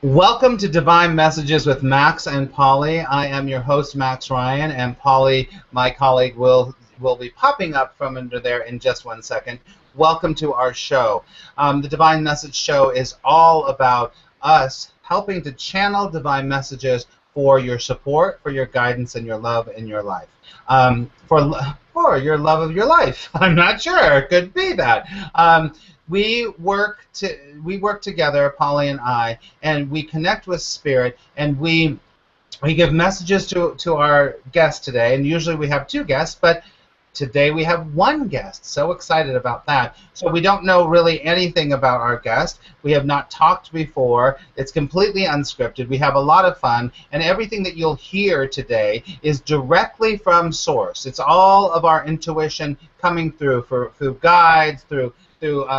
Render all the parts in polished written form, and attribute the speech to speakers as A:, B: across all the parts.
A: Welcome to Divine Messages with Max and Polly. I am your host, Max Ryan, and Polly, my colleague, will be popping up from under there in just 1 second. Welcome to our show. The Divine Message Show is all about us helping to channel divine messages for your support, for your guidance, and your love in your life. For your love of your life. I'm not sure. It could be that. We work together, Polly and I, and we connect with Spirit, and we give messages to our guest today. And usually we have two guests, but today we have one guest. So excited about that. So we don't know really anything about our guest. We have not talked before. It's completely unscripted. We have a lot of fun, and everything that you'll hear today is directly from source. It's all of our intuition coming through through guides, through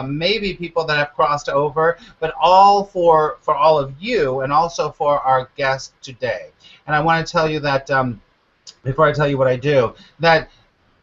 A: maybe people that have crossed over, but all for all of you and also for our guest today. And I want to tell you that, before I tell you what I do, that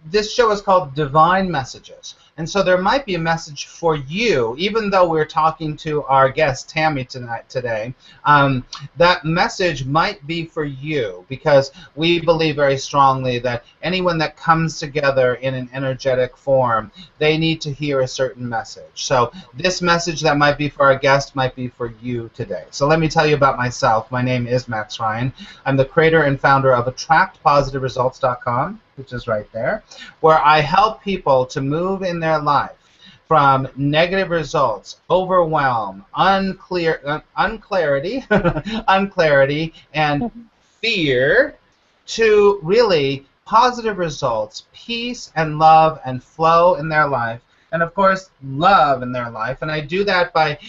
A: this show is called Divine Messages. And so there might be a message for you, even though we're talking to our guest, Tammy, today. That message might be for you because we believe very strongly that anyone that comes together in an energetic form, they need to hear a certain message. So this message that might be for our guest might be for you today. So let me tell you about myself. My name is Max Ryan. I'm the creator and founder of AttractPositiveResults.com, which is right there, where I help people to move in their life from negative results, overwhelm, unclarity, and fear, to really positive results, peace and love and flow in their life, and of course love in their life. And I do that by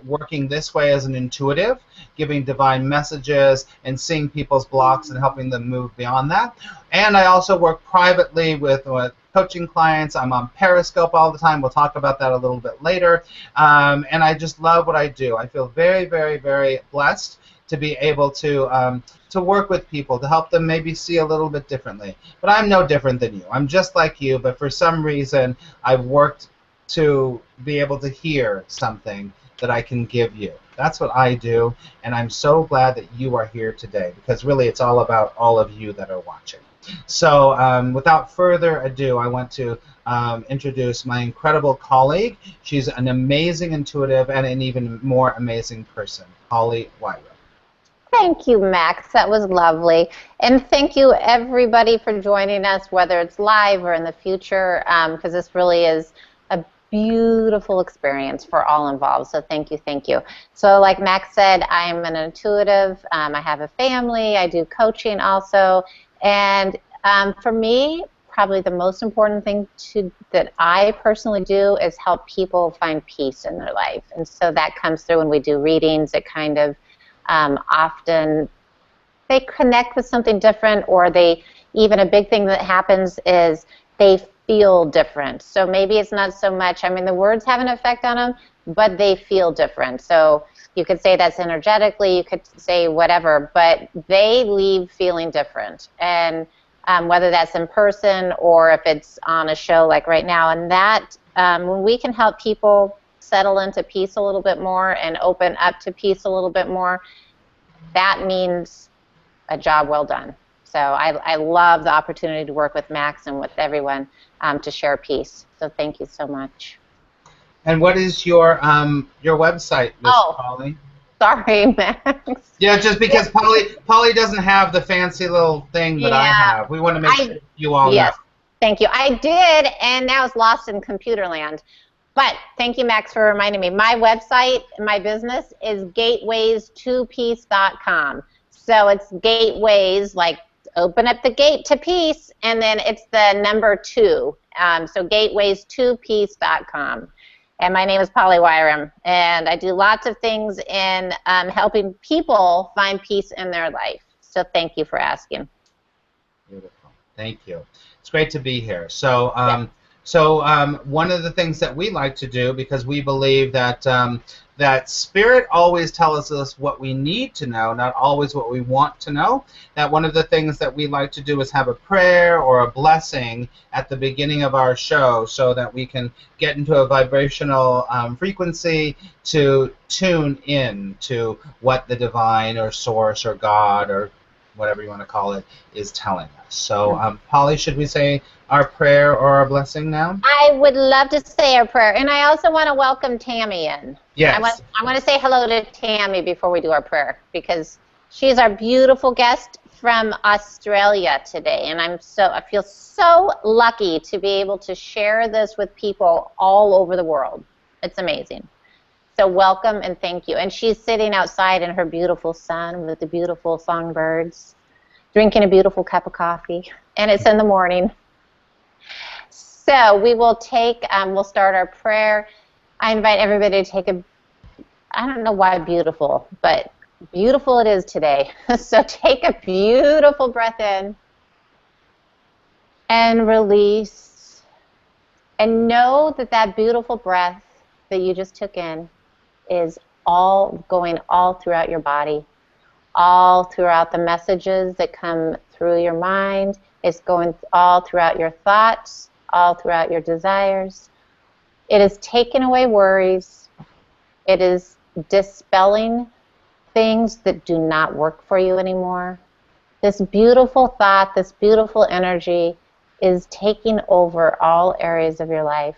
A: working this way as an intuitive, giving divine messages and seeing people's blocks and helping them move beyond that. And I also work privately with coaching clients. I'm on Periscope all the time. We'll talk about that a little bit later. And I just love what I do. I feel very, very, very blessed to be able to work with people, to help them maybe see a little bit differently. But I'm no different than you. I'm just like you, but for some reason I've worked to be able to hear something that I can give you. That's what I do, and I'm so glad that you are here today, because really it's all about all of you that are watching. So without further ado, I want to introduce my incredible colleague. She's an amazing intuitive and an even more amazing person, Polly Wirum.
B: Thank you, Max. That was lovely. And thank you, everybody, for joining us, whether it's live or in the future, because this really is a beautiful experience for all involved. So thank you, thank you. So like Max said, I'm an intuitive. I have a family. I do coaching also. And for me, probably the most important thing that I personally do is help people find peace in their life. And so that comes through when we do readings. It kind of often they connect with something different, or even a big thing that happens is they feel different. So maybe it's not so much, I mean, the words have an effect on them, but they feel different. So you could say that's energetically, you could say whatever, but they leave feeling different. And whether that's in person or if it's on a show like right now, and that when we can help people settle into peace a little bit more and open up to peace a little bit more, that means a job well done. So I love the opportunity to work with Max and with everyone to share peace. So thank you so much.
A: And what is your website, Miss Polly?
B: Sorry, Max.
A: Yeah, just because Polly doesn't have the fancy little thing that I have. We want to make sure you all know.
B: Thank you. I did, and now it's lost in computer land. But thank you, Max, for reminding me. My website, my business, is gateways2peace.com. So it's gateways, like open up the gate to peace, and then it's the number 2. So gateways2peace.com. And my name is Polly Wirum, and I do lots of things in helping people find peace in their life. So thank you for asking.
A: Beautiful. Thank you. It's great to be here. So, one of the things that we like to do, because we believe that that Spirit always tells us what we need to know, not always what we want to know. That one of the things that we like to do is have a prayer or a blessing at the beginning of our show so that we can get into a vibrational frequency to tune in to what the divine or source or God or whatever you want to call it is telling us. So, Polly, should we say our prayer or our blessing now?
B: I would love to say a prayer, and I also want to welcome Tammy in.
A: Yes.
B: I want to say hello to Tammy before we do our prayer, because she's our beautiful guest from Australia today, and I feel so lucky to be able to share this with people all over the world. It's amazing. So welcome and thank you. And she's sitting outside in her beautiful sun with the beautiful songbirds, drinking a beautiful cup of coffee, and it's in the morning. So we will we'll start our prayer. I invite everybody to take I don't know why beautiful, but beautiful it is today. So take a beautiful breath in and release. And know that that beautiful breath that you just took in is going all throughout your body, all throughout the messages that come through your mind. It's going all throughout your thoughts, all throughout your desires. It is taking away worries. It is dispelling things that do not work for you anymore. This beautiful thought, this beautiful energy is taking over all areas of your life,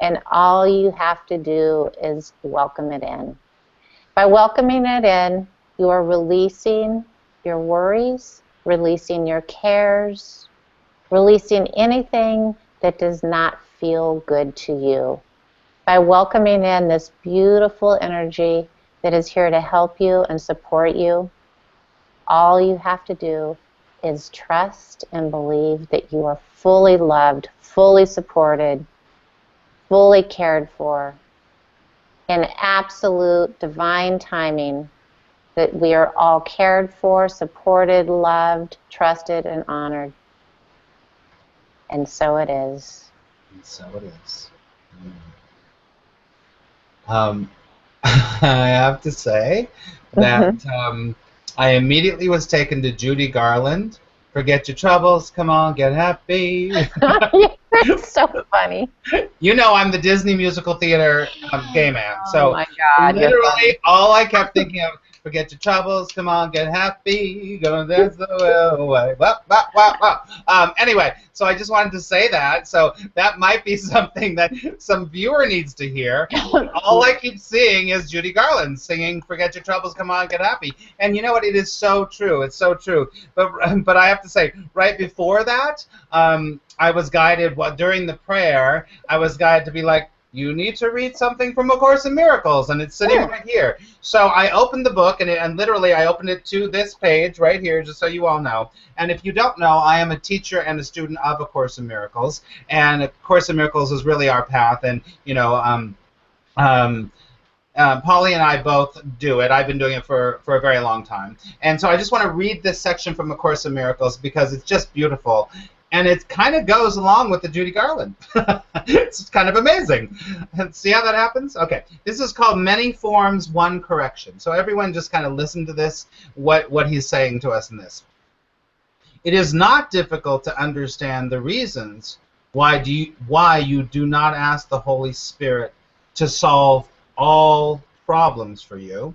B: and all you have to do is welcome it in. By welcoming it in, you are releasing your worries, releasing your cares, releasing anything that does not feel good to you. By welcoming in this beautiful energy that is here to help you and support you, all you have to do is trust and believe that you are fully loved, fully supported, fully cared for, in absolute divine timing, that we are all cared for, supported, loved, trusted, and honored. And so it is.
A: And so it is. I have to say that I immediately was taken to Judy Garland. Forget your troubles, come on, get happy.
B: You're so funny.
A: You know I'm the Disney musical theater gay man. So
B: my God,
A: literally all I kept thinking of, forget your troubles, come on, get happy, gonna dance the way. Anyway, so I just wanted to say that. So that might be something that some viewer needs to hear. All I keep seeing is Judy Garland singing, forget your troubles, come on, get happy. And you know what? It is so true. It's so true. But I have to say, right before that, I was guided, during the prayer, I was guided to be like, you need to read something from A Course in Miracles, and it's sitting right here. So I opened the book, and literally I opened it to this page right here, just so you all know. And if you don't know, I am a teacher and a student of A Course in Miracles, and A Course in Miracles is really our path. And you know, Polly and I both do it. I've been doing it for a very long time. And so I just want to read this section from A Course in Miracles because it's just beautiful. And it kind of goes along with the Judy Garland. It's kind of amazing. See how that happens? Okay. This is called Many Forms, One Correction. So everyone just kind of listen to this, what he's saying to us in this. It is not difficult to understand the reasons why you do not ask the Holy Spirit to solve all problems for you.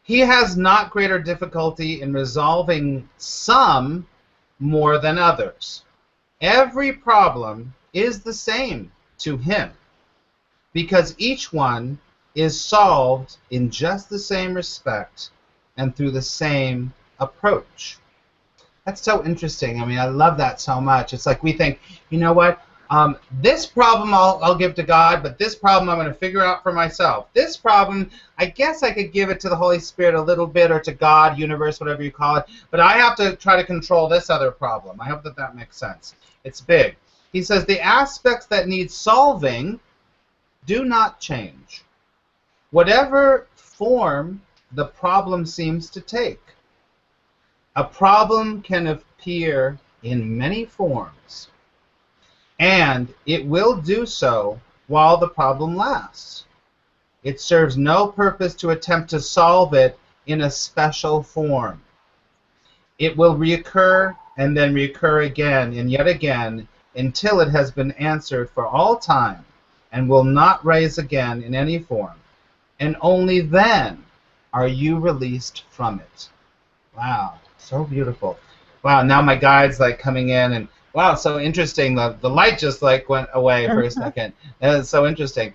A: He has not greater difficulty in resolving some more than others. Every problem is the same to him because each one is solved in just the same respect and through the same approach. That's so interesting. I mean, I love that so much. It's like we think, you know what? This problem I'll give to God, but this problem I'm going to figure out for myself. This problem, I guess I could give it to the Holy Spirit a little bit, or to God, universe, whatever you call it, but I have to try to control this other problem. I hope that makes sense. It's big. He says the aspects that need solving do not change, whatever form the problem seems to take. A problem can appear in many forms, and it will do so while the problem lasts. It serves no purpose to attempt to solve it in a special form. It will reoccur and then reoccur again and yet again until it has been answered for all time and will not rise again in any form. And only then are you released from it. Wow, so beautiful. Wow, now my guide's like coming in and wow, so interesting. The light just like went away for a second. It's so interesting.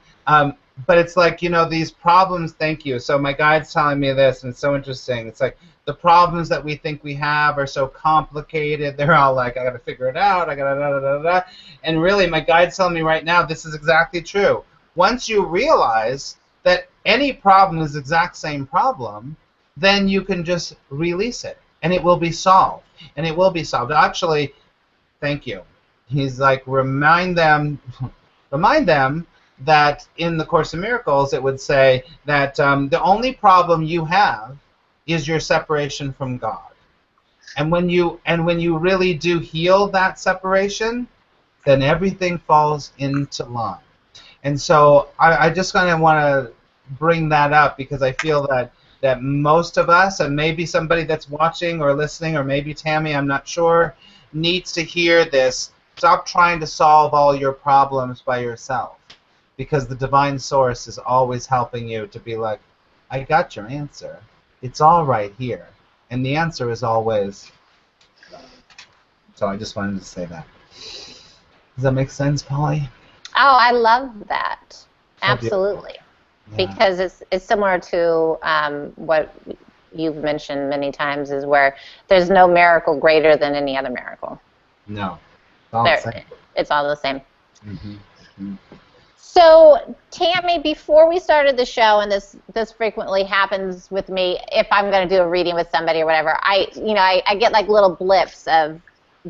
A: But it's like, you know, these problems, thank you. So my guide's telling me this, and it's so interesting. It's like the problems that we think we have are so complicated. They're all like, I got to figure it out. I got to da-da-da-da-da. And really, my guide's telling me right now, this is exactly true. Once you realize that any problem is the exact same problem, then you can just release it, and it will be solved. And it will be solved. Actually, thank you. He's like, remind them that in the Course in Miracles, it would say that the only problem you have is your separation from God. And when you really do heal that separation, then everything falls into line. And so I just kind of want to bring that up because I feel that most of us, and maybe somebody that's watching or listening, or maybe Tammy, I'm not sure, needs to hear this. Stop trying to solve all your problems by yourself, because the divine source is always helping you to be like, I got your answer. It's all right here. And the answer is always. So I just wanted to say that. Does that make sense, Polly?
B: Oh, I love that. Absolutely. Yeah. Because it's similar to what you've mentioned many times, is where there's no miracle greater than any other miracle.
A: No. It's all the same.
B: It's all the same.
A: Mm-hmm. Mm-hmm.
B: So, Tammy, before we started the show, and this frequently happens with me, if I'm going to do a reading with somebody or whatever, I get like little blips of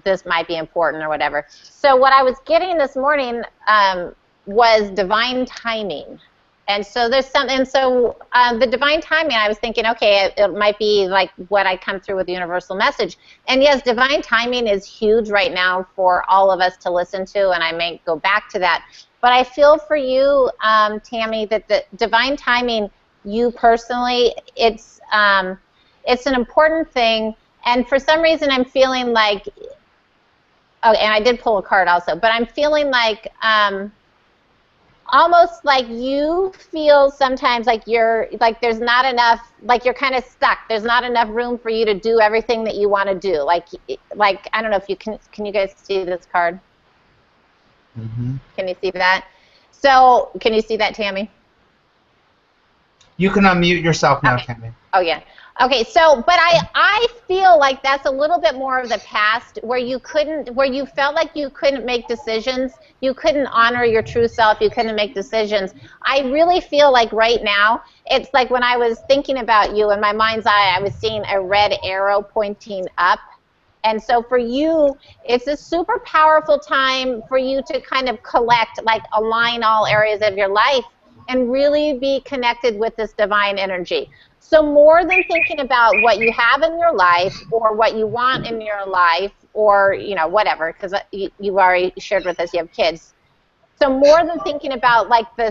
B: this might be important or whatever. So what I was getting this morning was divine timing. And so there's something, so the divine timing, I was thinking, okay, it might be like what I come through with the universal message. And yes, divine timing is huge right now for all of us to listen to, and I may go back to that. But I feel for you, Tammy, that the divine timing, you personally, it's an important thing. And for some reason, I'm feeling like, oh, and I did pull a card also, but I'm feeling like almost like you feel sometimes like you're, like there's not enough, like you're kind of stuck. There's not enough room for you to do everything that you want to do. Like I don't know if you can you guys see this card?
A: Mm-hmm.
B: Can you see that? So, can you see that, Tammy?
A: You can unmute yourself now,
B: okay.
A: Tammy.
B: Oh, yeah. Okay, so, but I feel like that's a little bit more of the past, where you felt like you couldn't make decisions, you couldn't honor your true self, you couldn't make decisions. I really feel like right now, it's like when I was thinking about you, in my mind's eye, I was seeing a red arrow pointing up. And so for you, it's a super powerful time for you to kind of collect, like align all areas of your life and really be connected with this divine energy. So more than thinking about what you have in your life or what you want in your life or, you know, whatever, because you've already shared with us you have kids. So more than thinking about like the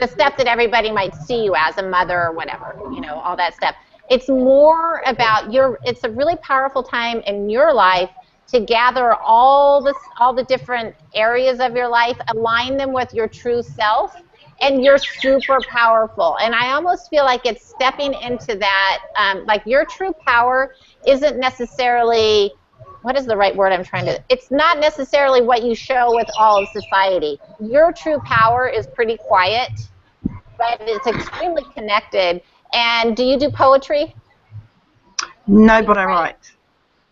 B: stuff that everybody might see you as a mother or whatever, you know, all that stuff. It's more about it's a really powerful time in your life to gather all the different areas of your life, align them with your true self, and you're super powerful. And I almost feel like it's stepping into that, like your true power isn't necessarily, what is the right word I'm trying to, it's not necessarily what you show with all of society. Your true power is pretty quiet, but it's extremely connected. And do you do poetry?
C: No, but I write.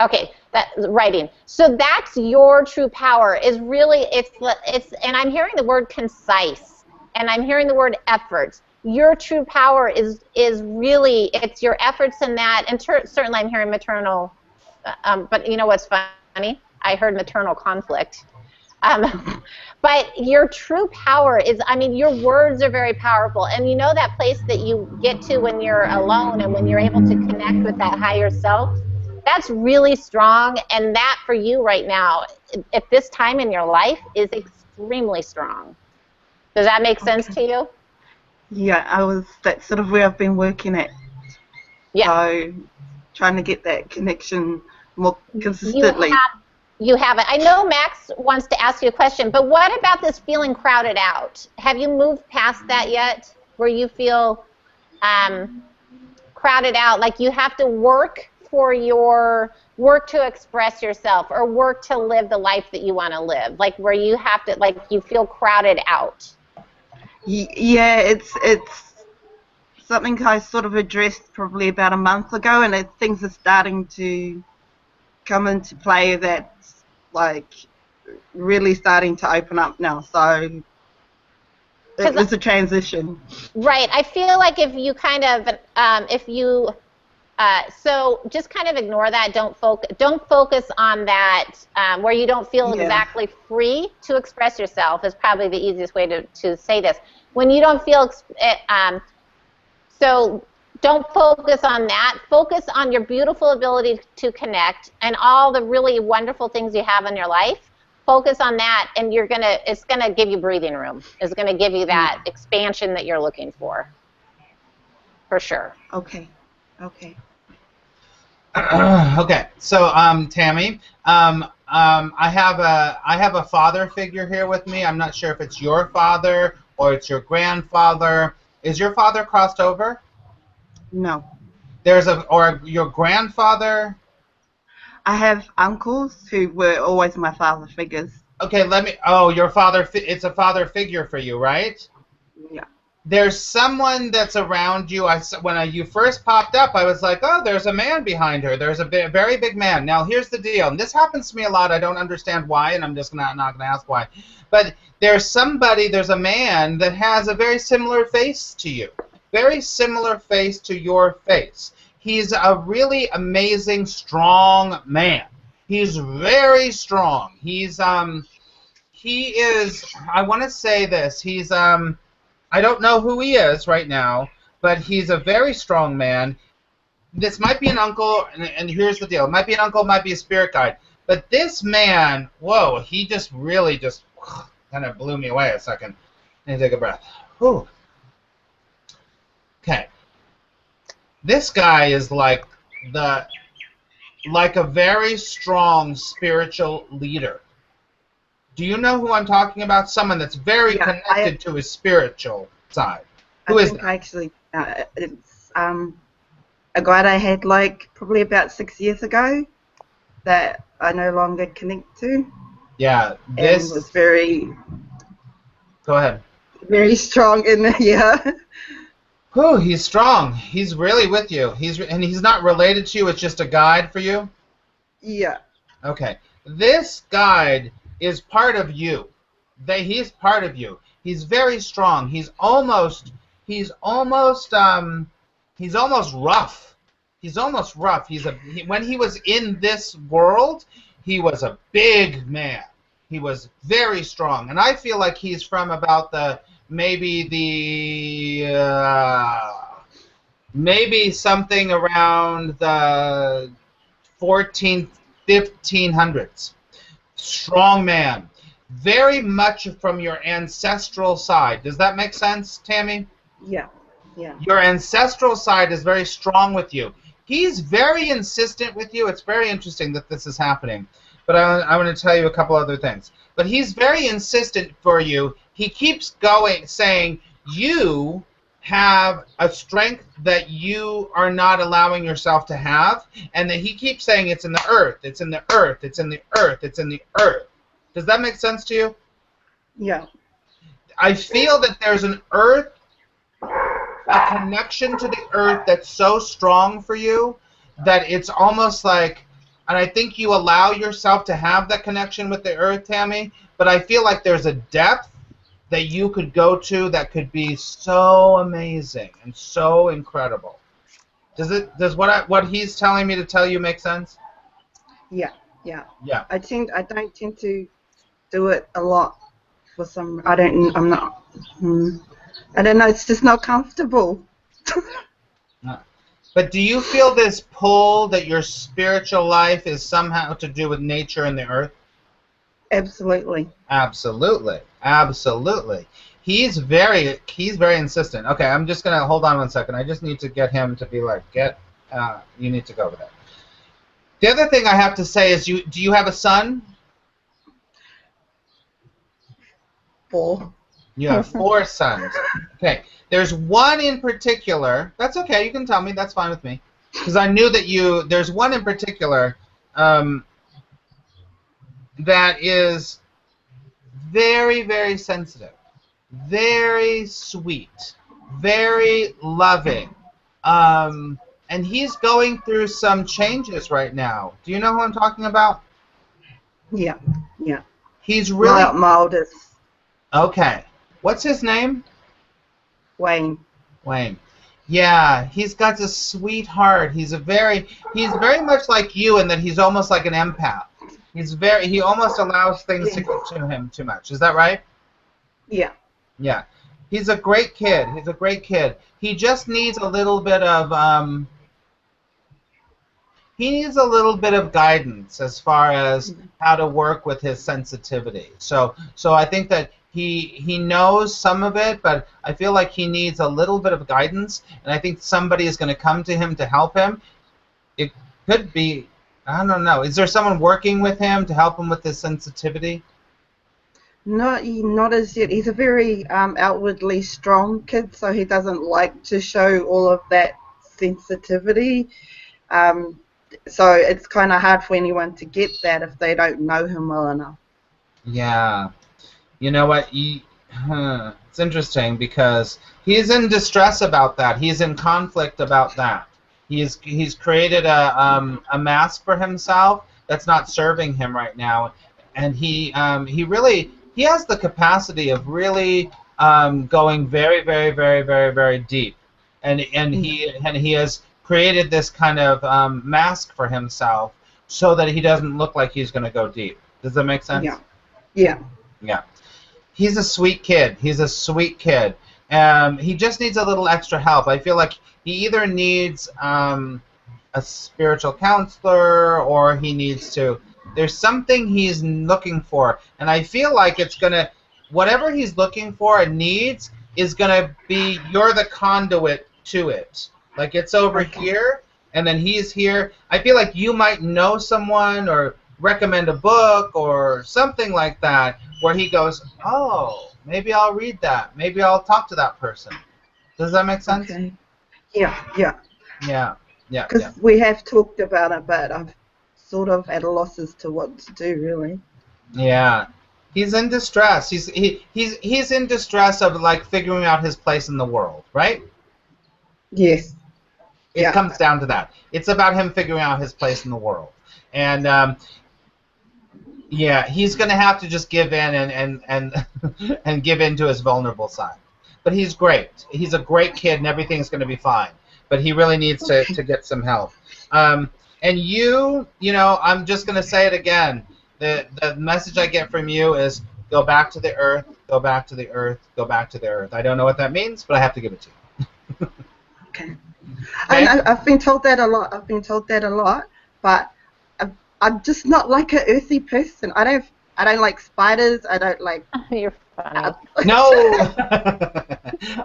B: Okay, writing. So that's your true power. Is really it's and I'm hearing the word concise, and I'm hearing the word effort. Your true power is really, it's your efforts in that, and certainly I'm hearing maternal. But you know what's funny? I heard maternal conflict. But your true power is, I mean, your words are very powerful. And you know that place that you get to when you're alone and when you're able to connect with that higher self? That's really strong. And that for you right now, at this time in your life, is extremely strong. Does that make sense to you?
C: Yeah, that's sort of where I've been working at.
B: Yeah.
C: So trying to get that connection more
B: You
C: consistently.
B: have it. I know Max wants to ask you a question, but what about this feeling crowded out? Have you moved past that yet, where you feel crowded out, like you have to work to express yourself or work to live the life that you want to live, like where you have to, like you feel crowded out?
C: Yeah, it's something I sort of addressed probably about a month ago, and things are starting to come into play that's like really starting to open up now. So it was a transition.
B: Right. I feel like if you kind of, so just kind of ignore that. Don't focus on that where you don't feel exactly free to express yourself is probably the easiest way to say this. When you don't feel, so don't focus on that. Focus on your beautiful ability to connect and all the really wonderful things you have in your life. Focus on that, and it's gonna give you breathing room. It's gonna give you that expansion that you're looking for sure.
C: Okay. Okay.
A: Okay, so Tammy, I have a father figure here with me. I'm not sure if it's your father or it's your grandfather. Is your father crossed over?
C: No.
A: Or your grandfather?
C: I have uncles who were always my father figures.
A: Okay, your father, it's a father figure for you, right?
C: Yeah.
A: There's someone that's around you. When you first popped up, I was like, oh, there's a man behind her. There's a very big man. Now, here's the deal, and this happens to me a lot. I don't understand why, and I'm just not going to ask why. But there's a man that has a very similar face to you. Very similar face to your face. He's a really amazing, strong man. He's very strong. He is, I want to say this, I don't know who he is right now, but he's a very strong man. This might be an uncle, and here's the deal. It might be an uncle, it might be a spirit guide. But this man, whoa, he just really just kind of blew me away a second. Let me take a breath. Whew. Okay. This guy is like a very strong spiritual leader. Do you know who I'm talking about? Someone that's very connected to his spiritual side. Who is that?
C: Actually, it's a guy I had like probably about 6 years ago that I no longer connect to.
A: Yeah,
C: this was very.
A: Go ahead.
C: Very strong in the
A: Oh, he's strong. He's really with you. He's not related to you. It's just a guide for you.
C: Yeah.
A: Okay. This guide is part of you. He's part of you. He's very strong. He's almost rough. He's almost rough. When he was in this world, he was a big man. He was very strong, and I feel like he's from about maybe something around the 1500s. Strong man. Very much from your ancestral side. Does that make sense, Tammy?
C: Yeah. Yeah.
A: Your ancestral side is very strong with you. He's very insistent with you. It's very interesting that this is happening. But I want to tell you a couple other things. But he's very insistent for you. He keeps saying, you have a strength that you are not allowing yourself to have, and that he keeps saying it's in the earth, it's in the earth, it's in the earth, it's in the earth. Does that make sense to you?
C: Yeah.
A: I feel that there's a connection to the earth that's so strong for you that it's almost like, and I think you allow yourself to have that connection with the earth, Tammy, but I feel like there's a depth that you could go to that could be so amazing and so incredible. Does what he's telling me to tell you make sense?
C: Yeah, yeah.
A: Yeah.
C: I don't tend to do it a lot for some. I don't know. It's just not comfortable.
A: But do you feel this pull that your spiritual life is somehow to do with nature and the earth?
C: Absolutely.
A: Absolutely. Absolutely. He's very insistent. Okay, I'm just gonna hold on one second. I just need to get him to be like, you need to go over there. The other thing I have to say is, do you have a son?
C: 4.
A: You have 4 sons. Okay. There's one in particular. That's okay. You can tell me. That's fine with me. Because I knew that there's one in particular that is very, very sensitive, very sweet, very loving. And he's going through some changes right now. Do you know who I'm talking about?
C: Yeah, yeah.
A: He's really...
C: My oldest.
A: Okay. What's his name?
C: Wayne.
A: Wayne. Yeah, he's got this sweet heart. He's very much like you in that he's almost like an empath. He almost allows things to get to him too much. Is that right?
C: Yeah.
A: Yeah. He's a great kid. He's a great kid. He just needs a little bit of guidance as far as how to work with his sensitivity. So I think that he knows some of it, but I feel like he needs a little bit of guidance, and I think somebody is going to come to him to help him. It could be, I don't know. Is there someone working with him to help him with his sensitivity?
C: Not as yet. He's a very outwardly strong kid, so he doesn't like to show all of that sensitivity. So it's kind of hard for anyone to get that if they don't know him well enough.
A: Yeah. You know what? It's interesting because he's in distress about that. He's in conflict about that. He's created a mask for himself that's not serving him right now, and he has the capacity of really going very, very, very, very, very deep, and he has created this kind of mask for himself so that he doesn't look like he's going to go deep. Does that make sense?
C: Yeah. Yeah.
A: Yeah. He's a sweet kid. He's a sweet kid. He just needs a little extra help. I feel like he either needs a spiritual counselor or he needs to... There's something he's looking for, and I feel like it's going to... Whatever he's looking for and needs is going to be... You're the conduit to it. Like, it's over here, and then he's here. I feel like you might know someone or recommend a book or something like that where he goes, oh, maybe I'll read that. Maybe I'll talk to that person. Does that make sense?
C: Okay. Yeah, yeah.
A: Yeah, yeah.
C: Because we have talked about it, but I'm sort of at a loss as to what to do, really.
A: Yeah. He's in distress. He's in distress of, like, figuring out his place in the world, right?
C: Yes.
A: It comes down to that. It's about him figuring out his place in the world. And yeah, he's going to have to just give in and give in to his vulnerable side. But he's great. He's a great kid, and everything's going to be fine. But he really needs to get some help. And you know, I'm just going to say it again. The message I get from you is go back to the earth, go back to the earth, go back to the earth. I don't know what that means, but I have to give it to you.
C: Okay. I've been told that a lot. But I'm just not like an earthy person. I don't like spiders. I don't like...
B: You're funny.
A: No!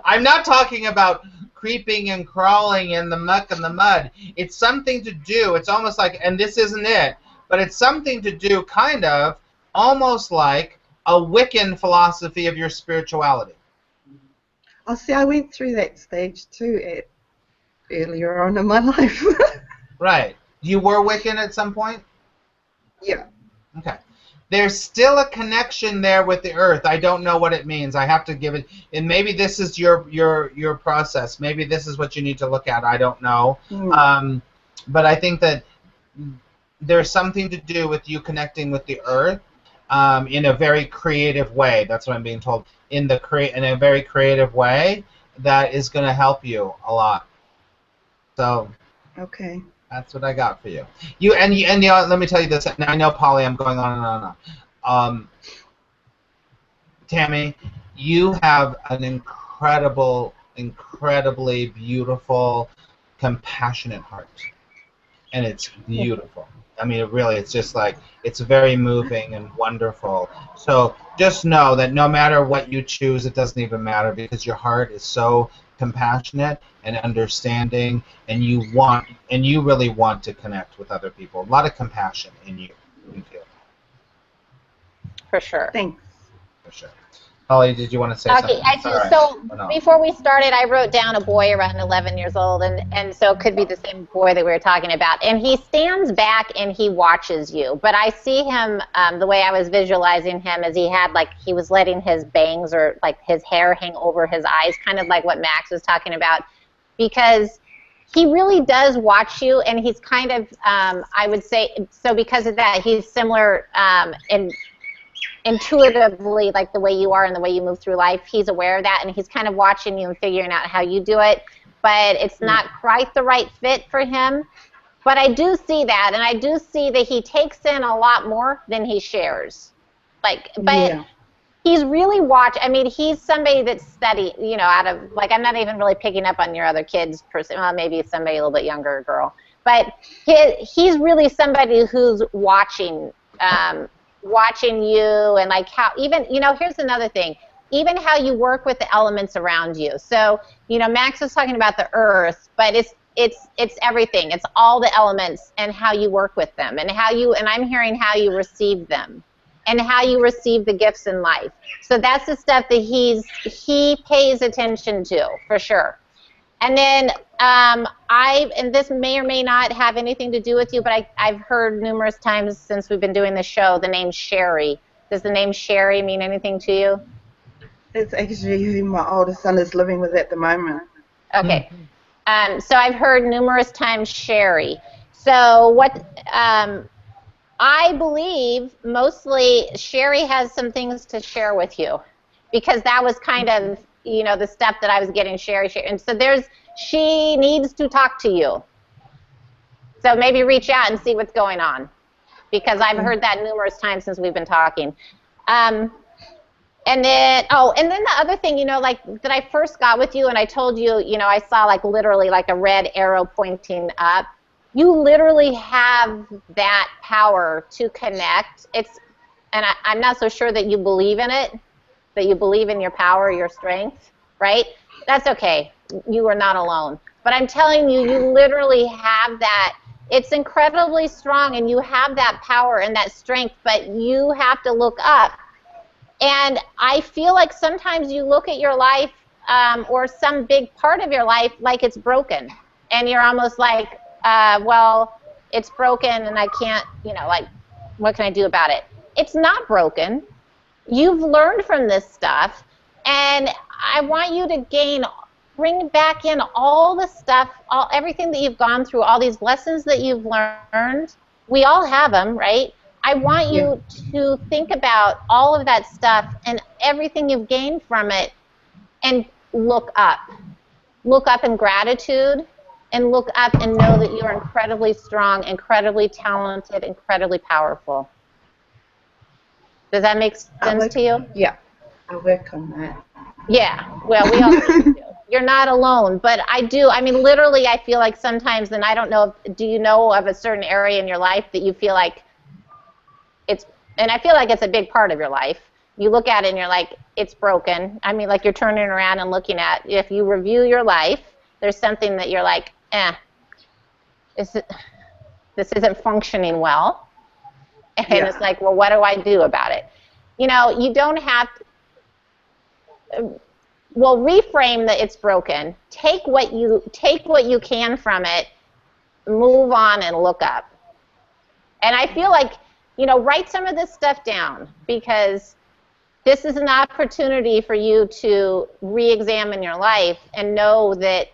A: I'm not talking about creeping and crawling in the muck and the mud. It's something to do. It's almost like, and this isn't it, but it's something to do kind of almost like a Wiccan philosophy of your spirituality.
C: Oh, see, I went through that stage too earlier on in my life.
A: Right. You were Wiccan at some point?
C: Yeah.
A: Okay. There's still a connection there with the earth. I don't know what it means. I have to give it, and maybe this is your process. Maybe this is what you need to look at. I don't know. But I think that there's something to do with you connecting with the earth in a very creative way. That's what I'm being told. In a very creative way that is going to help you a lot. So.
C: Okay.
A: That's what I got for you. And let me tell you this. Now I know, Polly, I'm going on and on and on. Tammy, you have an incredibly beautiful, compassionate heart. and it's beautiful. I mean, it's just like, it's very moving and wonderful. So just know that no matter what you choose, it doesn't even matter, because your heart is so compassionate and understanding, and you really want to connect with other people. A lot of compassion in you. You feel.
B: For sure.
C: Thanks.
A: For sure. Holly, did you want to say something?
B: Okay, I do. So before we started, I wrote down a boy around 11 years old, and so it could be the same boy that we were talking about. And he stands back and he watches you. But I see him, the way I was visualizing him, is he was letting his bangs or like his hair hang over his eyes, kind of like what Max was talking about, because he really does watch you, and he's kind of, I would say, so because of that, he's similar intuitively, like the way you are and the way you move through life. He's aware of that, and he's kind of watching you and figuring out how you do it, but it's not quite the right fit for him. But I do see that, and I do see that he takes in a lot more than he shares. He's really I mean, he's somebody that's steady, out of, like, I'm not even really picking up on your other kids, well, maybe somebody a little bit younger girl, but he's really somebody who's watching you, and like how even, here's another thing, even how you work with the elements around you. So, Max was talking about the earth, but it's everything. It's all the elements and how you work with them, and I'm hearing how you receive them and how you receive the gifts in life. So that's the stuff that he pays attention to, for sure. And then and this may or may not have anything to do with you, but I've heard numerous times since we've been doing the show the name Sherry. Does the name Sherry mean anything to you?
C: It's actually who my oldest son is living with at the moment.
B: Okay. So I've heard numerous times Sherry. So what I believe mostly Sherry has some things to share with you, because that was kind of, the stuff that I was getting Sherry. And so she needs to talk to you. So maybe reach out and see what's going on, because I've heard that numerous times since we've been talking. And then the other thing, like that I first got with you, and I told you, I saw like literally like a red arrow pointing up. You literally have that power to connect. And I'm not so sure that you believe in it, that you believe in your power, your strength, right? That's okay. You are not alone. But I'm telling you, you literally have that. It's incredibly strong, and you have that power and that strength, but you have to look up. And I feel like sometimes you look at your life or some big part of your life like it's broken. And you're almost like, well, it's broken and I can't, like, what can I do about it? It's not broken. You've learned from this stuff, and I want you to bring back in all the stuff, everything that you've gone through, all these lessons that you've learned. We all have them, right? I want you to think about all of that stuff and everything you've gained from it, and look up. Look up in gratitude, and look up and know that you're incredibly strong, incredibly talented, incredibly powerful. Does that make sense to you?
C: Yeah, I'll work on that.
B: Yeah, well, we all need to. You're not alone, but I do. I mean, literally, I feel like sometimes, and I don't know, do you know of a certain area in your life that you feel like and I feel like it's a big part of your life. You look at it and you're like, it's broken. I mean, like you're turning around and looking at, if you review your life, there's something that you're like, this isn't functioning well. And it's like, well, what do I do about it? You don't have to, reframe that it's broken. Take what you can from it, move on, and look up. And I feel like, write some of this stuff down, because this is an opportunity for you to re-examine your life and know that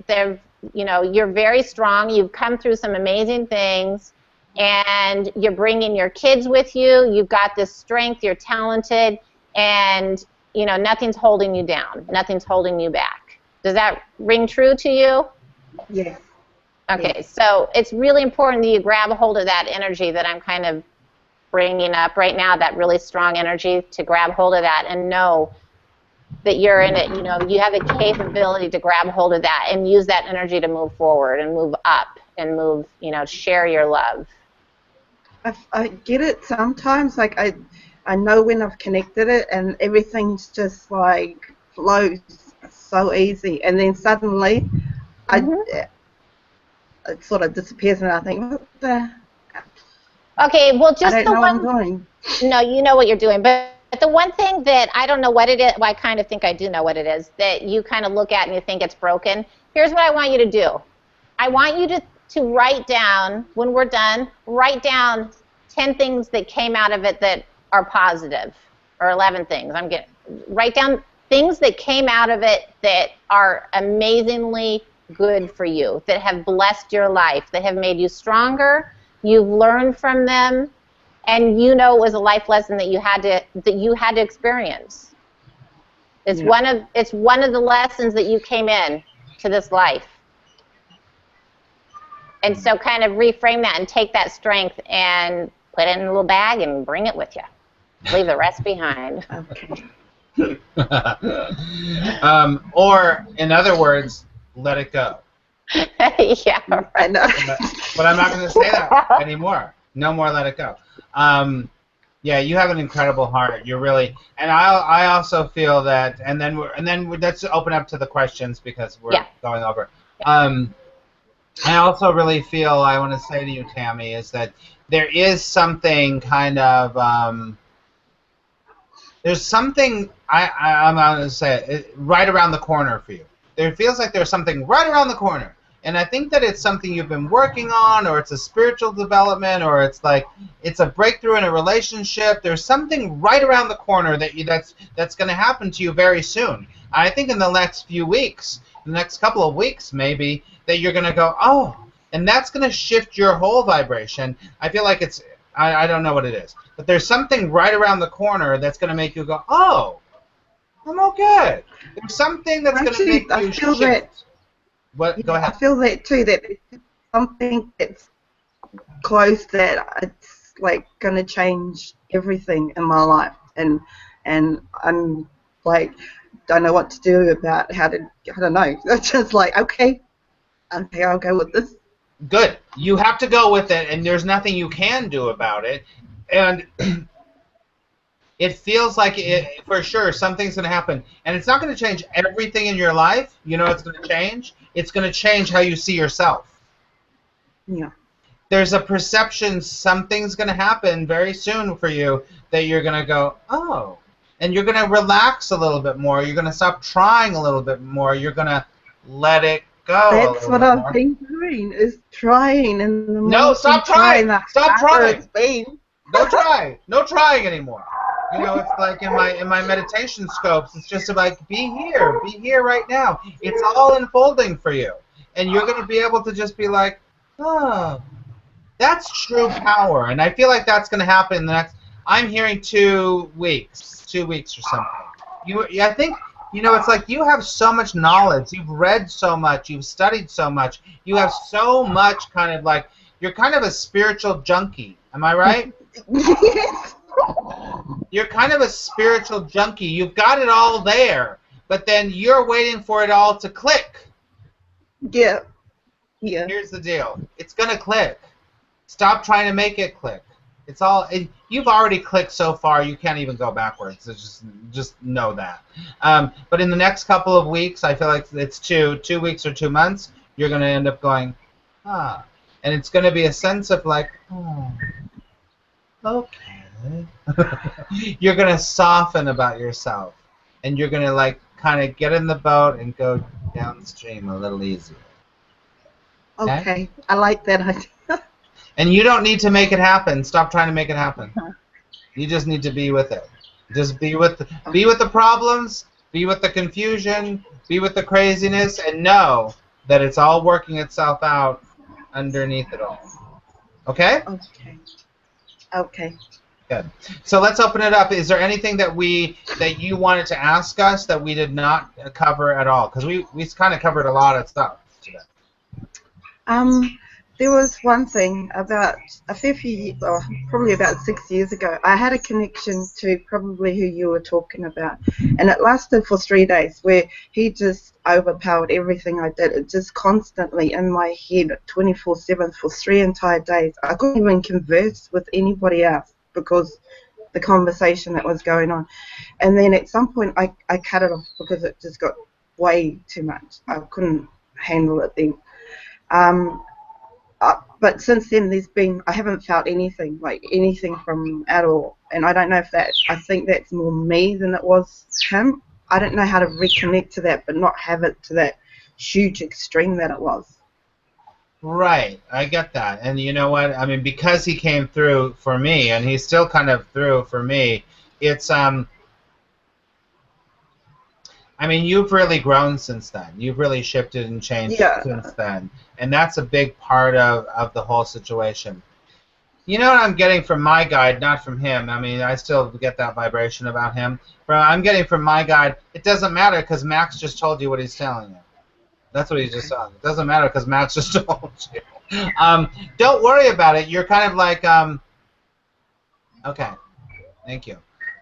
B: you're very strong. You've come through some amazing things, and you're bringing your kids with you. You've got this strength. You're talented, and nothing's holding you down. Nothing's holding you back. Does that ring true to you?
C: Yes.
B: Okay, so it's really important that you grab a hold of that energy that I'm kind of bringing up right now, that really strong energy, to grab hold of that and know that you're in it. You have the capability to grab hold of that and use that energy to move forward and move up and move, you know, share your love.
C: I get it sometimes. Like I know when I've connected it, and everything's just like flows so easy, and then suddenly, it sort of disappears, and I think, what the?
B: Okay, well,
C: I
B: just
C: don't
B: the
C: know what I'm
B: one.
C: doing.
B: No, you know what you're doing, but the one thing that I don't know what it is, well, I kind of think I do know what it is, that you kind of look at and you think it's broken. Here's what I want you to do. I want you to write down, when we're done, write down 10 things that came out of it that are positive, or 11 things. Write down things that came out of it that are amazingly good for you, that have blessed your life, that have made you stronger. You've learned from them, and you know it was a life lesson that you had to experience. It's one of the lessons that you came in to this life. And so kind of reframe that and take that strength and put it in a little bag and bring it with you. Leave the rest behind.
C: Okay.
A: Or, in other words, let it go.
B: Yeah, right.
C: I know.
A: But I'm not going to say that anymore. No more let it go. Yeah, you have an incredible heart. You're really, and I also feel that, and then let's open up to the questions because we're going over. I also really feel, I want to say to you, Tammy, is that there is something kind of, there's something, I'm going to say it, right around the corner for you. There feels like there's something right around the corner. And I think that it's something you've been working on, or it's a spiritual development, or it's like it's a breakthrough in a relationship. There's something right around the corner that's going to happen to you very soon. I think in the next few weeks, the next couple of weeks maybe, that you're going to go, oh, and that's going to shift your whole vibration. I feel like it's, I don't know what it is, but there's something right around the corner that's going to make you go, oh, I'm okay. There's something that's going to make you shift.
C: That.
A: What? Go ahead.
C: I feel that too. That it's something that's close, that it's like going to change everything in my life, and I'm like, don't know what to do about I don't know. It's just like, okay, I'll go with this.
A: Good. You have to go with it, and there's nothing you can do about it, and it feels like for sure something's going to happen, and it's not going to change everything in your life. You know it's going to change? It's going to change how you see yourself.
C: Yeah.
A: There's a perception something's going to happen very soon for you that you're going to go, oh, and you're going to relax a little bit more. You're going to stop trying a little bit more. You're going to let it go.
C: That's what I've been doing, is trying. And the
A: no, stop trying. Stop trying.
C: It's been.
A: Don't try. No trying anymore. You know, it's like in my meditation scopes, it's just like, be here right now. It's all unfolding for you. And you're going to be able to just be like, oh, that's true power. And I feel like that's going to happen in the next, I'm hearing 2 weeks or something. I think, you know, it's like you have so much knowledge. You've read so much. You've studied so much. You have so much kind of like, you're kind of a spiritual junkie. Am I right?
C: Yes.
A: You're kind of a spiritual junkie. You've got it all there, but then you're waiting for it all to click.
C: Yeah. Yeah.
A: Here's the deal. It's going to click. Stop trying to make it click. It's all. You've already clicked so far. You can't even go backwards. It's just know that. But in the next couple of weeks, I feel like it's 2 weeks or 2 months. You're going to end up going, ah, and it's going to be a sense of like, oh, okay. You're going to soften about yourself, and you're going to like kind of get in the boat and go downstream a little easier.
C: Okay, I like that idea.
A: And you don't need to make it happen. Stop trying to make it happen. You just need to be with it. Just be with the problems, be with the confusion, be with the craziness, and know that it's all working itself out underneath it all. Okay?
C: Okay. Okay.
A: Good. So let's open it up. Is there anything that you wanted to ask us that we did not cover at all? Because we kind of covered a lot of stuff today.
C: There was one thing about a fair few, well, probably about 6 years ago. I had a connection to probably who you were talking about, and it lasted for 3 days, where he just overpowered everything I did. It just constantly in my head, 24/7 for 3 entire days. I couldn't even converse with anybody else because the conversation that was going on. And then at some point, I cut it off because it just got way too much. I couldn't handle it then. But since then, I haven't felt anything, like anything from him at all. And I don't know if I think that's more me than it was him. I don't know how to reconnect to that, but not have it to that huge extreme that it was.
A: Right, I get that. And you know what? I mean, because he came through for me, and he's still kind of through for me, it's, I mean, you've really grown since then. You've really shifted and changed since then. And that's a big part of the whole situation. You know what I'm getting from my guide, not from him. I mean, I still get that vibration about him. But I'm getting from my guide, it doesn't matter because Max just told you what he's telling you. That's what he's just saying. It doesn't matter because Max just told you. Don't worry about it. You're kind of like, okay, thank you.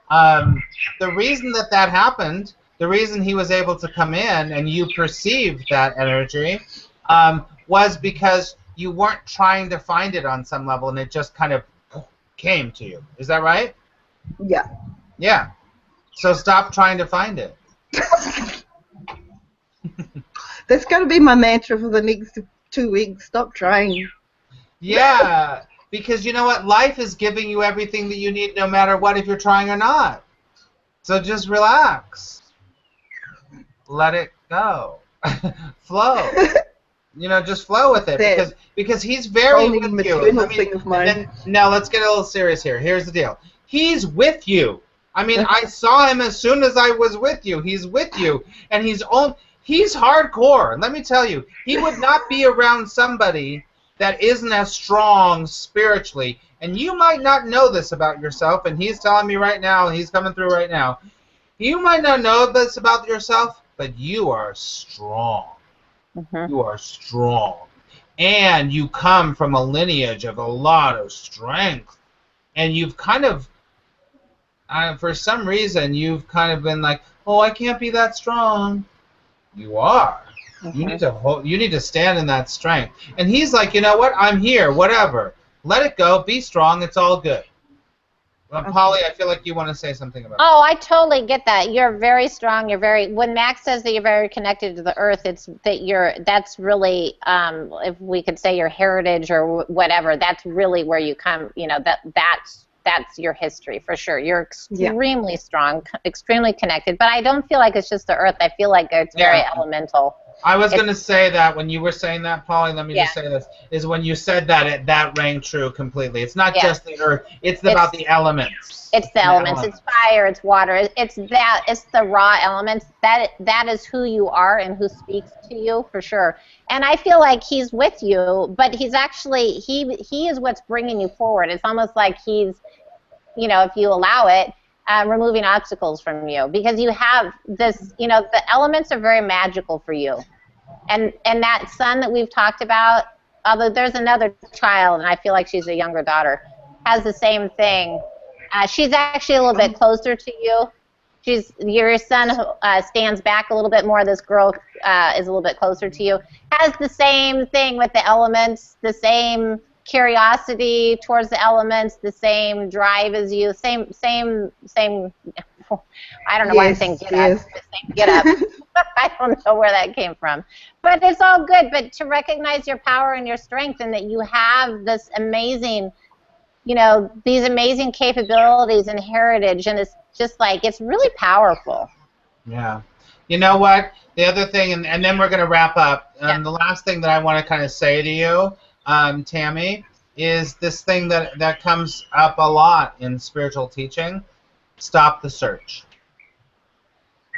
A: The reason that happened, the reason he was able to come in and you perceived that energy was because you weren't trying to find it on some level and it just kind of came to you. Is that right?
C: Yeah.
A: Yeah. So stop trying to find it.
C: That's going to be my mantra for the next 2 weeks. Stop trying.
A: Yeah, because you know what? Life is giving you everything that you need no matter what, if you're trying or not. So just relax. Let it go. Flow. You know, just flow with it because he's very with you. Now let's get a little serious here. Here's the deal. He's with you. I mean, I saw him as soon as I was with you. He's with you, and he's hardcore. Let me tell you, he would not be around somebody that isn't as strong spiritually. And you might not know this about yourself, and he's telling me right now, he's coming through right now. You might not know this about yourself, but you are strong. Mm-hmm. You are strong. And you come from a lineage of a lot of strength. And you've kind of, for some reason, you've kind of been like, oh, I can't be that strong. You are. Mm-hmm. You need to stand in that strength. And he's like, you know what? I'm here. Whatever. Let it go. Be strong. It's all good. Well, Polly, I feel like you want to say something about that.
B: Oh, I totally get that. You're very strong. When Max says that you're very connected to the earth, it's that that's really, if we could say your heritage or whatever, that's really where you come, you know, that's your history for sure. You're extremely strong, extremely connected, but I don't feel like it's just the earth. I feel like it's very elemental.
A: I was going to say that when you were saying that, Polly, let me just say this, is when you said that, that rang true completely. It's not just the earth. It's about the elements.
B: It's the elements. It's fire. It's water. It's the raw elements. That is who you are and who speaks to you for sure. And I feel like he's with you, but he's actually, he is what's bringing you forward. It's almost like he's, you know, if you allow it, removing obstacles from you, because you have this, you know, the elements are very magical for you. And that son that we've talked about, although there's another child, and I feel like she's a younger daughter, has the same thing. She's actually a little bit closer to you. Your son stands back a little bit more. This girl is a little bit closer to you. Has the same thing with the elements, the same curiosity towards the elements, the same drive as you, same. I don't know why I'm saying get up. Get up. I don't know where that came from, but it's all good. But to recognize your power and your strength, and that you have this amazing, you know, these amazing capabilities and heritage, and it's just like, it's really powerful.
A: Yeah. You know what? The other thing, and then we're going to wrap up. The last thing that I want to kind of say to you, Tammy, is this thing that comes up a lot in spiritual teaching. Stop the search.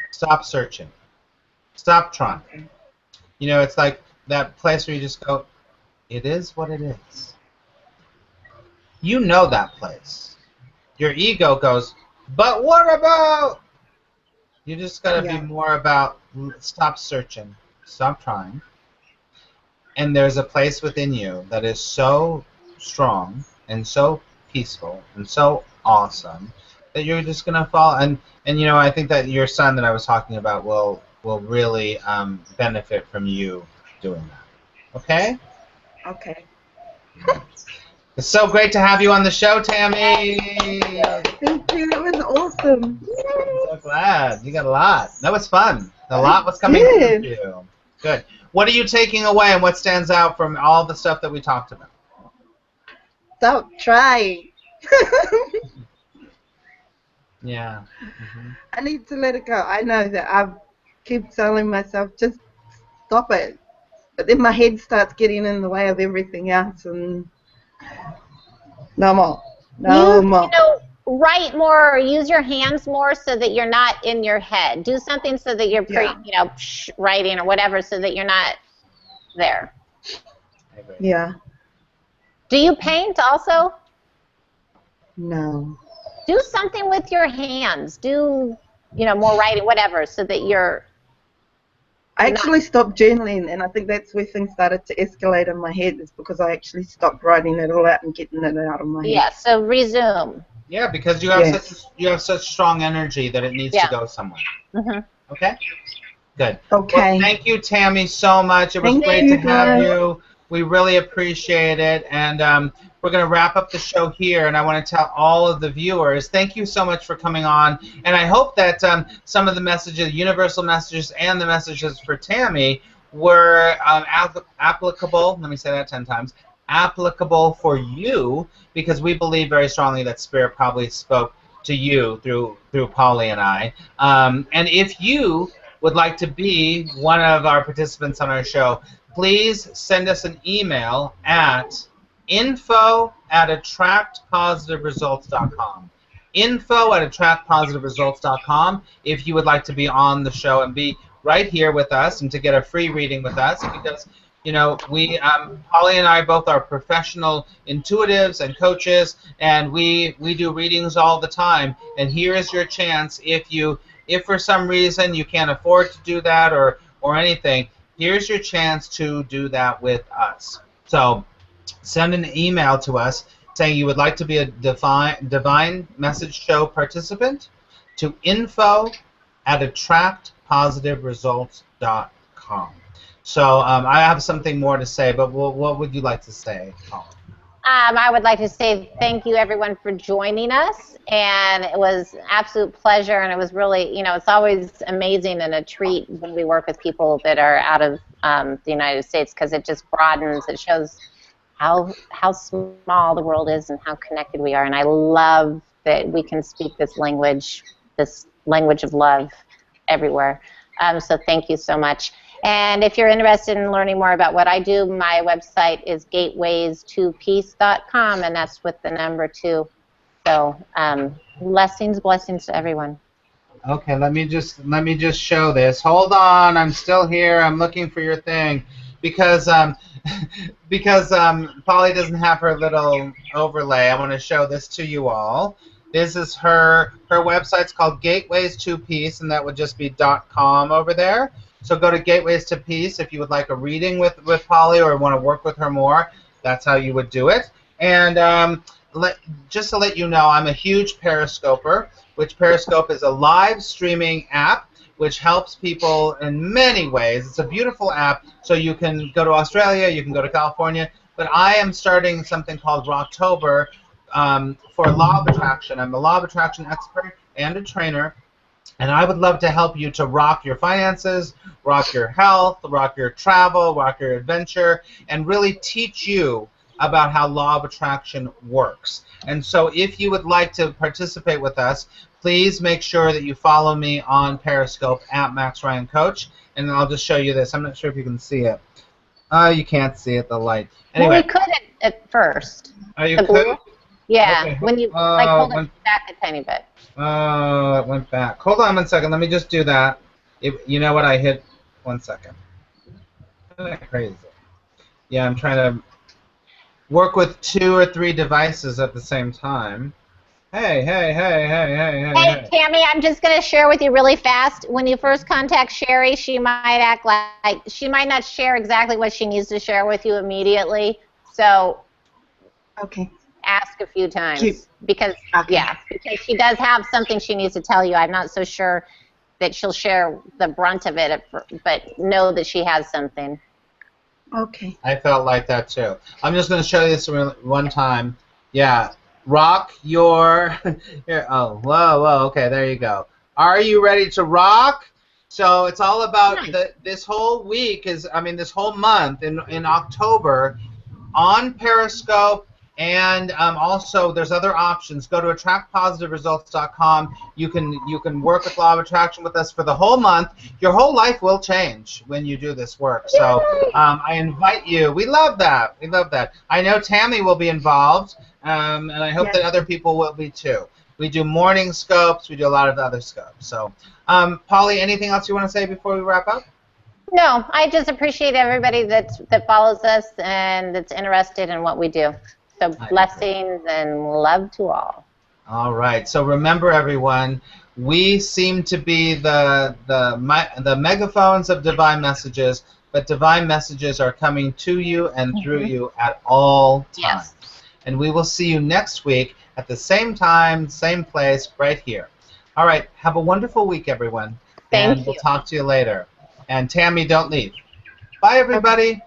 A: Stop searching. Stop trying. You know, it's like that place where you just go, it is what it is. You know that place. Your ego goes, but what about? You just got to be more about, stop searching. Stop trying. and there's a place within you that is so strong and so peaceful and so awesome that you're just gonna fall. And you know, I think that your son that I was talking about will really benefit from you doing that. Okay.
C: Okay.
A: It's so great to have you on the show, Tammy.
C: Thank you. That was awesome.
A: I'm so glad. You got a lot. That was fun. A lot was coming through you. Good. What are you taking away, and what stands out from all the stuff that we talked about?
C: Stop trying.
A: Yeah.
C: I need to let it go. I know that I keep telling myself, just stop it. But then my head starts getting in the way of everything else, and no more. No more.
B: You know, write more or use your hands more so that you're not in your head. Do something so that you're writing or whatever so that you're not there.
C: Yeah.
B: Do you paint also?
C: No.
B: Do something with your hands. Do, more writing, whatever, so that you're...
C: I actually stopped journaling, and I think that's where things started to escalate in my head, is because I actually stopped writing it all out and getting it out of my head.
B: Yeah, so resume.
A: Yeah, because you have such strong energy that it needs to go somewhere.
B: Mm-hmm.
A: Okay? Good.
C: Okay.
A: Well, thank you, Tammy, so much. It was great to have you. We really appreciate it, and we're going to wrap up the show here, and I want to tell all of the viewers, thank you so much for coming on, and I hope that some of the messages, universal messages, and the messages for Tammy were applicable, let me say that 10 times, applicable for you, because we believe very strongly that Spirit probably spoke to you through Polly and I. And if you would like to be one of our participants on our show, please send us an email at info@attractpositiveresults.com. info@attractpositiveresults.com if you would like to be on the show and be right here with us and to get a free reading with us, because we Polly and I both are professional intuitives and coaches, and we do readings all the time, and here is your chance. If for some reason you can't afford to do that or anything, here's your chance to do that with us. So send an email to us saying you would like to be a Divine Message Show participant to info@attractpositiveresults.com. So I have something more to say, but what would you like to say, Paul?
B: I would like to say thank you, everyone, for joining us, and it was an absolute pleasure, and it was really, it's always amazing and a treat when we work with people that are out of the United States, because it just broadens, it shows how small the world is and how connected we are, and I love that we can speak this language of love everywhere. So thank you so much. And if you're interested in learning more about what I do, my website is gateways2peace.com, and that's with the number 2. So blessings to everyone.
A: Okay, let me just show this. Hold on, I'm still here. I'm looking for your thing, because Polly doesn't have her little overlay. I want to show this to you all. This is her website's called Gateways2Peace, and that would just be .com over there. So go to Gateways to Peace if you would like a reading with Polly or want to work with her more. That's how you would do it. And just to let you know, I'm a huge Periscoper, which Periscope is a live streaming app which helps people in many ways. It's a beautiful app, so you can go to Australia, you can go to California, but I am starting something called Rocktober for Law of Attraction. I'm a Law of Attraction expert and a trainer, and I would love to help you to rock your finances, rock your health, rock your travel, rock your adventure, and really teach you about how Law of Attraction works. And so if you would like to participate with us, please make sure that you follow me on Periscope at Max Ryan Coach, and I'll just show you this. I'm not sure if you can see it. You can't see it, the light. Anyway.
B: Well, we could at first.
A: Oh, you could?
B: Yeah,
A: okay.
B: When you hold it back a tiny bit.
A: Oh, it went back. Hold on 1 second. Let me just do that. You know what? I hit 1 second. Isn't that crazy? Yeah, I'm trying to work with 2 or 3 devices at the same time. Hey, hey, hey, hey, hey, hey,
B: Hey,
A: hey.
B: Tammy, I'm just going to share with you really fast. When you first contact Sherry, she might act like she might not share exactly what she needs to share with you immediately. So
C: Okay.
B: ask a few
C: Cute.
B: times because,
C: Okay.
B: yeah, because she does have something she needs to tell you. I'm not so sure that she'll share the brunt of it, but know that she has something.
C: Okay.
A: I felt like that too. I'm just going to show you this one time. Yeah. Rock your. Here. Oh, whoa, whoa. Okay, there you go. Are you ready to rock? So it's all about this whole week this whole month in October on Periscope, and also there's other options. Go to attractpositiveresults.com. You can work with law of attraction with us for the whole month. Your whole life will change when you do this work. So I invite you. We love that. We love that. I know Tammy will be involved, and I hope
C: Yes.
A: that other people will be too. We do morning scopes. We do a lot of the other scopes. So, Polly, anything else you want to say before we wrap up?
B: No, I just appreciate everybody that follows us and that's interested in what we do. So
A: I agree.
B: blessings and love to all.
A: All right. So remember, everyone, we seem to be the megaphones of divine messages, but divine messages are coming to you and through you at all times.
B: Yes.
A: And we will see you next week at the same time, same place, right here. All right. Have a wonderful week, everyone, and
B: Thank
A: we'll
B: you.
A: talk to you later. And Tammy, don't leave. Bye,
C: Okay.
A: everybody.